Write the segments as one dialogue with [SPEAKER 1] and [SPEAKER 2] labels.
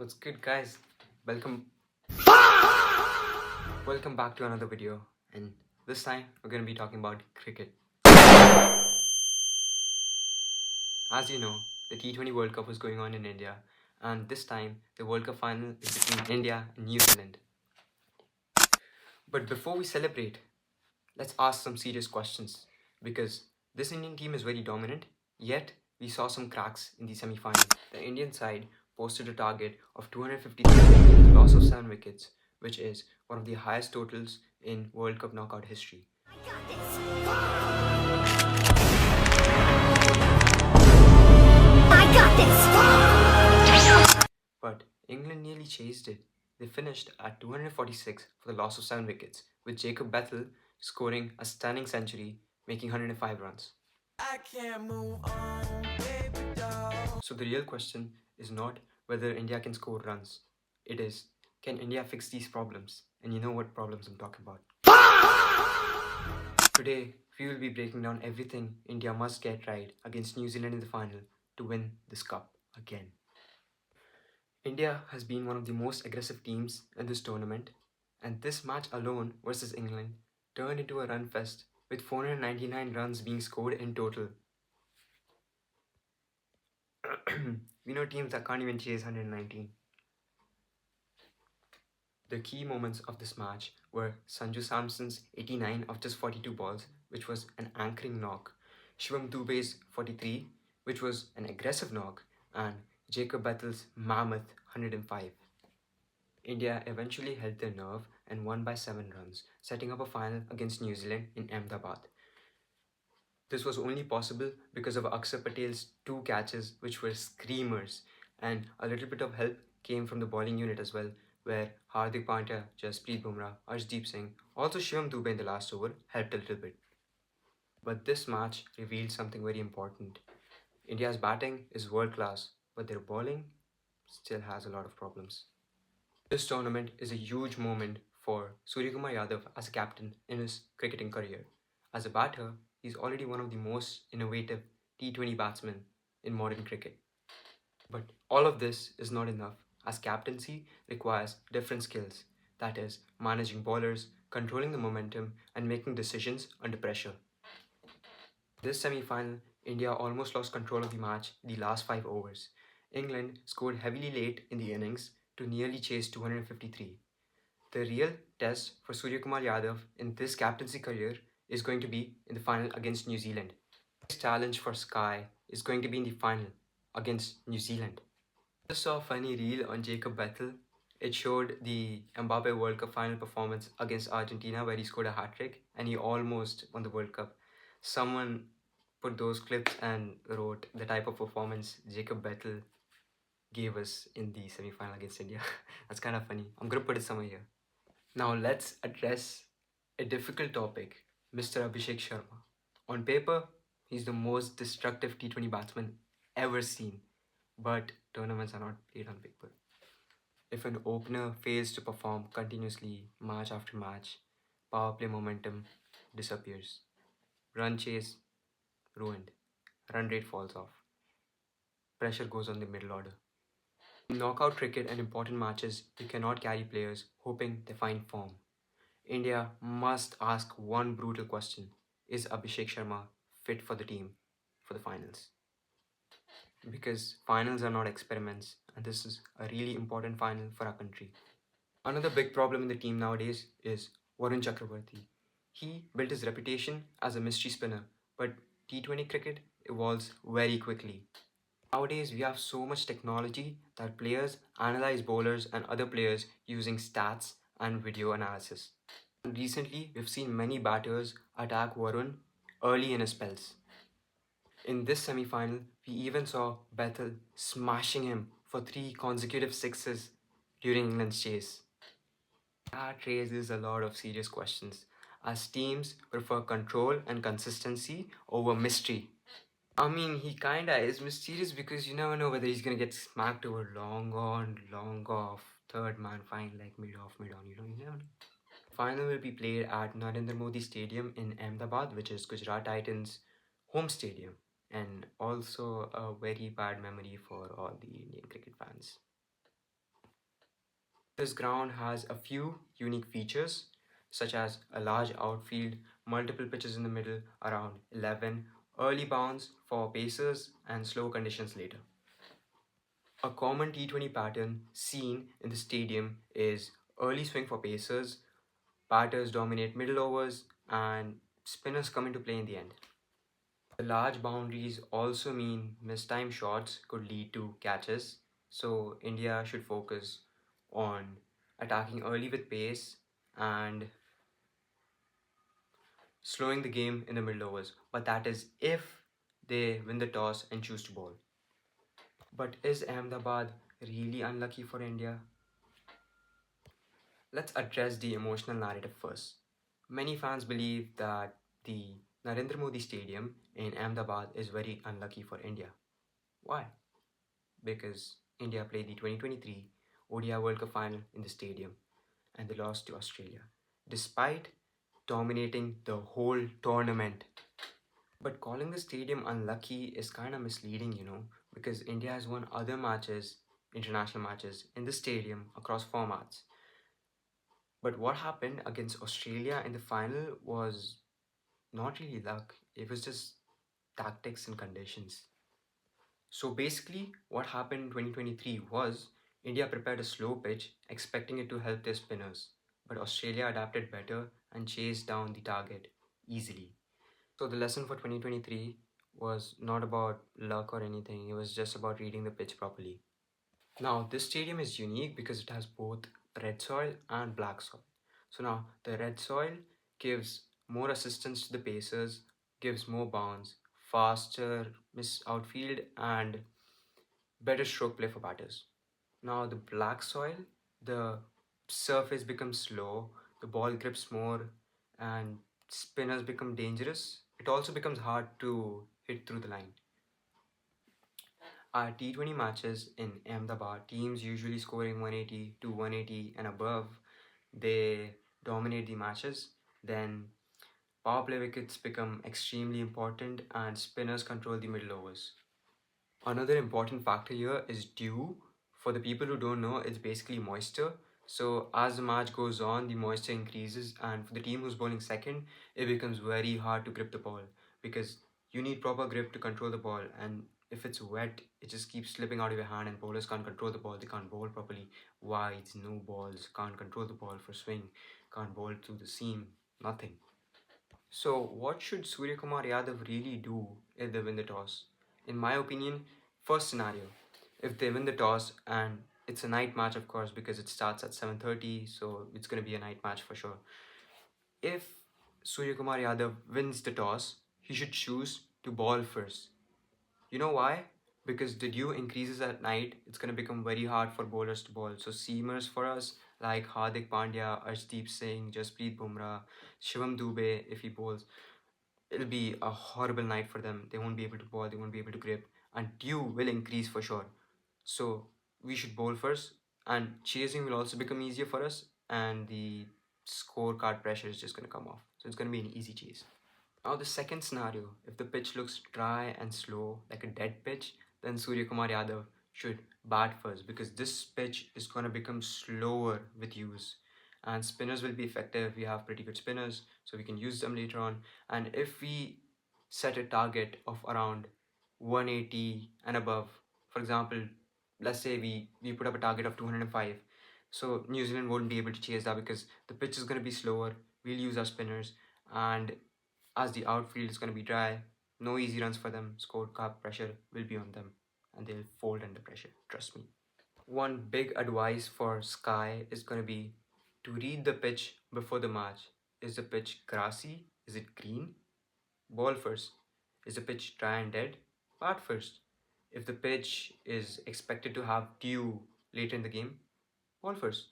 [SPEAKER 1] What's good, guys? Welcome welcome back to another video, and this time we're going to be talking about cricket. As you know, the T20 World Cup was going on in India, and this time the World Cup final is between India and New Zealand. But before we celebrate, let's ask some serious questions, because this Indian team is very dominant, yet we saw some cracks in the semi-final. The Indian side posted a target of 253 with a loss of 7 wickets, which is one of the highest totals in World Cup knockout history. But England nearly chased it. They finished at 246 for the loss of 7 wickets, with Jacob Bethel scoring a stunning century, making 105 runs. I can't move on, baby doll. So the real question is not whether India can score runs. It is, can India fix these problems? And you know what problems I'm talking about. Today, we will be breaking down everything India must get right against New Zealand in the final to win this cup again. India has been one of the most aggressive teams in this tournament, and this match alone versus England turned into a run fest with 499 runs being scored in total. We know teams that can't even chase 119. The key moments of this match were Sanju Samson's 89 of just 42 balls, which was an anchoring knock, Shivam Dube's 43, which was an aggressive knock, and Jacob Bethel's mammoth 105. India eventually held their nerve and won by 7 runs, setting up a final against New Zealand in Ahmedabad. This was only possible because of Akshar Patel's 2 catches, which were screamers, and a little bit of help came from the bowling unit as well, where Hardik Pandya, Jasprit Bumrah, Arshdeep Singh, also Shivam Dube in the last over helped a little bit. But this match revealed something very important. India's batting is world class, but their bowling still has a lot of problems. This tournament is a huge moment for Suryakumar Yadav as a captain in his cricketing career. As a batter, he's already one of the most innovative T20 batsmen in modern cricket. But all of this is not enough, as captaincy requires different skills, that is, managing bowlers, controlling the momentum, and making decisions under pressure. This semi-final, India almost lost control of the match in the last 5 overs. England scored heavily late in the innings to nearly chase 253. The real test for Suryakumar Yadav in this captaincy career is going to be in the final against New Zealand. His challenge for Sky is going to be in the final against New Zealand. I just saw a funny reel on Jacob Bethel. It showed the Mbappe World Cup final performance against Argentina where he scored a hat-trick and he almost won the World Cup. Someone put those clips and wrote the type of performance Jacob Bethel gave us in the semi-final against India. That's kind of funny. I'm going to put it somewhere here. Now let's address a difficult topic, Mr. Abhishek Sharma. On paper, he's the most destructive T20 batsman ever seen, but tournaments are not played on paper. If an opener fails to perform continuously match after match, power play momentum disappears. Run chase ruined. Run rate falls off. Pressure goes on the middle order. In knockout cricket and important matches, you cannot carry players hoping they find form. India must ask one brutal question. Is Abhishek Sharma fit for the team for the finals? Because finals are not experiments, and this is a really important final for our country. Another big problem in the team nowadays is Varun Chakravarti. He built his reputation as a mystery spinner, but T20 cricket evolves very quickly. Nowadays, we have so much technology that players analyze bowlers and other players using stats and video analysis. Recently, we've seen many batters attack Varun early in his spells. In this semi-final, we even saw Bethel smashing him for 3 consecutive sixes during England's chase. That raises a lot of serious questions, as teams prefer control and consistency over mystery. I mean, he kinda is mysterious because you never know whether he's gonna get smacked over long on, long off, third man fine, like mid off, mid on, you never know. Final will be played at Narendra Modi Stadium in Ahmedabad, which is Gujarat Titans' home stadium, and also a very bad memory for all the Indian cricket fans. This ground has a few unique features, such as a large outfield, multiple pitches in the middle, around 11, early bounce for pacers, and slow conditions later. A common T20 pattern seen in the stadium is early swing for pacers, batters dominate middle overs, and spinners come into play in the end. The large boundaries also mean mistimed shots could lead to catches, so India should focus on attacking early with pace and slowing the game in the middle overs. But that is if they win the toss and choose to bowl. But is Ahmedabad really unlucky for India? Let's address the emotional narrative first. Many fans believe that the Narendra Modi Stadium in Ahmedabad is very unlucky for India. Why? Because India played the 2023 ODI World Cup final in the stadium and they lost to Australia, despite dominating the whole tournament. But calling the stadium unlucky is kind of misleading, because India has won other matches, international matches, in the stadium across formats. But what happened against Australia in the final was not really luck, it was just tactics and conditions. So basically, what happened in 2023 was India prepared a slow pitch, expecting it to help their spinners, but Australia adapted better and chased down the target easily. So the lesson for 2023 was not about luck or anything, it was just about reading the pitch properly. Now, this stadium is unique because it has both red soil and black soil. So now, the red soil gives more assistance to the pacers, gives more bounce, faster miss outfield, and better stroke play for batters. Now, the black soil, the surface becomes slow, the ball grips more, and spinners become dangerous. It also becomes hard to hit through the line. Our T20 matches in Ahmedabad, teams usually scoring 180 to 180 and above, they dominate the matches. Then power play wickets become extremely important and spinners control the middle overs. Another important factor here is dew. For the people who don't know, it's basically moisture. So as the match goes on, the moisture increases, and for the team who's bowling second, it becomes very hard to grip the ball because you need proper grip to control the ball. And if it's wet, it just keeps slipping out of your hand, and bowlers can't control the ball. They can't bowl properly. Wides, no balls, can't control the ball for swing, can't bowl through the seam, nothing. So, what should Surya Kumar Yadav really do if they win the toss? In my opinion, first scenario, if they win the toss and it's a night match, of course, because it starts at 7:30, so it's going to be a night match for sure. If Surya Kumar Yadav wins the toss, he should choose to ball first. You know why? Because the dew increases at night, it's going to become very hard for bowlers to bowl. So seamers for us like Hardik Pandya, Arshdeep Singh, Jasprit Bumrah, Shivam Dube, if he bowls, it'll be a horrible night for them. They won't be able to ball, they won't be able to grip, and dew will increase for sure. So we should bowl first, and chasing will also become easier for us, and the scorecard pressure is just going to come off. So it's going to be an easy chase. Now, the second scenario, if the pitch looks dry and slow, like a dead pitch, then Surya Kumar Yadav should bat first because this pitch is going to become slower with use. And spinners will be effective. We have pretty good spinners, so we can use them later on. And if we set a target of around 180 and above, for example, let's say we put up a target of 205. So New Zealand won't be able to chase that because the pitch is going to be slower. We'll use our spinners, and as the outfield is going to be dry, no easy runs for them. Scorecard pressure will be on them and they'll fold under pressure. Trust me. One big advice for Sky is going to be to read the pitch before the match. Is the pitch grassy? Is it green? Ball first. Is the pitch dry and dead? Bat first. If the pitch is expected to have dew later in the game, ball first.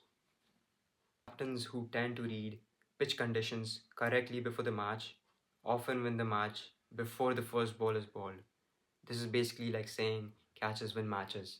[SPEAKER 1] Captains who tend to read pitch conditions correctly before the match often win the match before the first ball is bowled. This is basically like saying catches win matches.